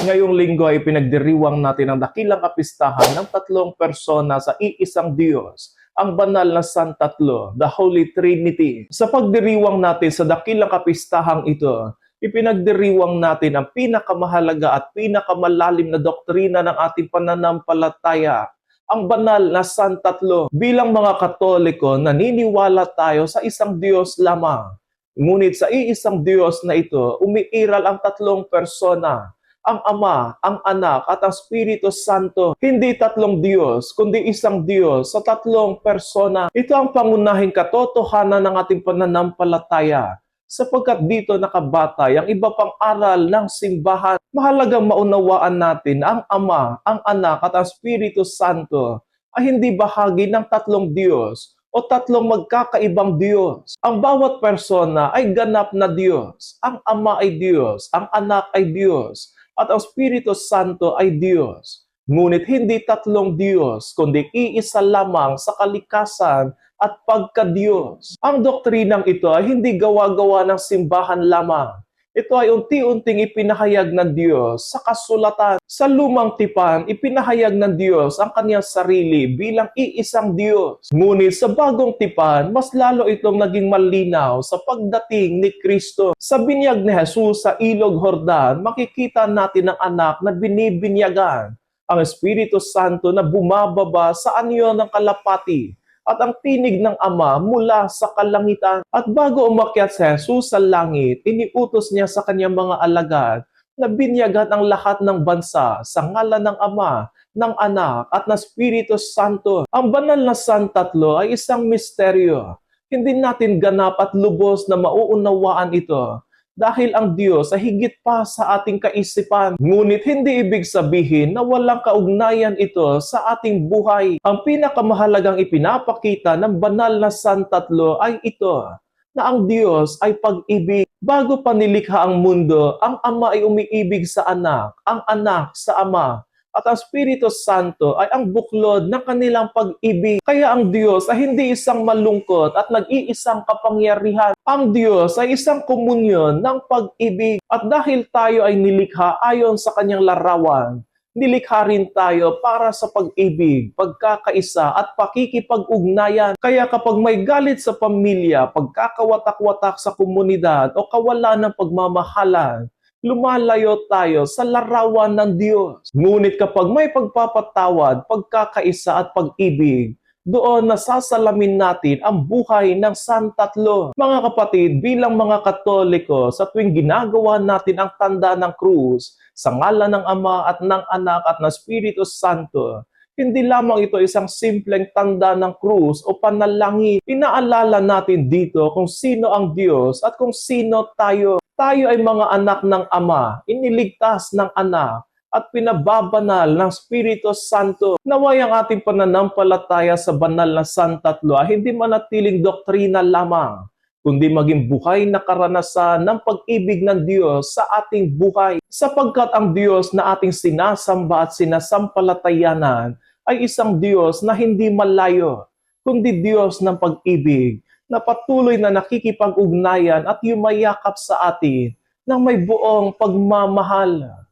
Ngayong linggo ay pinagdiriwang natin ang dakilang kapistahan ng tatlong persona sa iisang Diyos, ang banal na Santatlo, the Holy Trinity. Sa pagdiriwang natin sa dakilang kapistahang ito, ipinagdiriwang natin ang pinakamahalaga at pinakamalalim na doktrina ng ating pananampalataya, ang banal na Santatlo. Bilang mga Katoliko, naniniwala tayo sa isang Diyos lamang. Ngunit sa iisang Diyos na ito, umiiral ang tatlong persona, ang Ama, ang Anak, at ang Espiritu Santo. Hindi tatlong Diyos, kundi isang Diyos sa tatlong persona. Ito ang pangunahing katotohanan ng ating pananampalataya, sapagkat dito nakabatay ang iba pang aral ng simbahan. Mahalagang maunawaan natin ang Ama, ang Anak, at ang Espiritu Santo ay hindi bahagi ng tatlong Diyos o tatlong magkakaibang Diyos. Ang bawat persona ay ganap na Diyos. Ang Ama ay Diyos, ang Anak ay Diyos, at ang Espiritu Santo ay Diyos. Ngunit hindi tatlong Diyos, kundi iisa lamang sa kalikasan at pagka-Diyos. Ang doktrinang ito ay hindi gawa-gawa ng simbahan lamang. Ito ay unti-unting ipinahayag ng Diyos sa kasulatan. Sa lumang tipan, ipinahayag ng Diyos ang kanyang sarili bilang iisang Diyos. Ngunit sa bagong tipan, mas lalo itong naging malinaw sa pagdating ni Kristo. Sa binyag ni Jesus sa Ilog Jordan, makikita natin ang anak na binibinyagan, ang Espiritu Santo na bumababa sa anyo ng kalapati, at ang tinig ng Ama mula sa kalangitan. At bago umakyat si Jesus sa langit, iniutos niya sa kanyang mga alagad na binyagan ang lahat ng bansa sa ngalan ng Ama, ng Anak, at ng Espiritu Santo. Ang banal na Santatlo ay isang misteryo. Hindi natin ganap at lubos na mauunawaan ito, dahil ang Diyos ay higit pa sa ating kaisipan. Ngunit hindi ibig sabihin na walang kaugnayan ito sa ating buhay. Ang pinakamahalagang ipinapakita ng banal na Santatlo ay ito, na ang Diyos ay pag-ibig. Bago pa nilikha ang mundo, ang Ama ay umiibig sa Anak, ang Anak sa Ama, at ang Espiritu Santo ay ang buklod ng kanilang pag-ibig. Kaya ang Diyos ay hindi isang malungkot at nag-iisang kapangyarihan. Ang Diyos ay isang komunyon ng pag-ibig. At dahil tayo ay nilikha ayon sa kanyang larawan, nilikha rin tayo para sa pag-ibig, pagkakaisa at pakikipag-ugnayan. Kaya kapag may galit sa pamilya, pagkakawatak-watak sa komunidad o kawalan ng pagmamahalan, lumalayo tayo sa larawan ng Diyos. Ngunit kapag may pagpapatawad, pagkakaisa at pag-ibig, doon nasasalamin natin ang buhay ng Santatlo. Mga kapatid, bilang mga Katoliko, sa tuwing ginagawa natin ang tanda ng krus, sa ngalan ng Ama at ng Anak at ng Espiritu Santo, hindi lamang ito isang simpleng tanda ng krus o panalangin. Inaalala natin dito kung sino ang Diyos at kung sino tayo. Tayo ay mga anak ng Ama, iniligtas ng Anak, at pinababanal ng Espiritu Santo. Naway ang ating pananampalataya sa banal na Santatlo ay hindi manatiling doktrina lamang, kundi maging buhay na karanasan ng pag-ibig ng Diyos sa ating buhay. Sapagkat ang Diyos na ating sinasamba at sinasampalatayanan ay isang Diyos na hindi malayo, kundi Diyos ng pag-ibig, na patuloy na nakikipag-ugnayan at yumayakap sa atin ng may buong pagmamahal.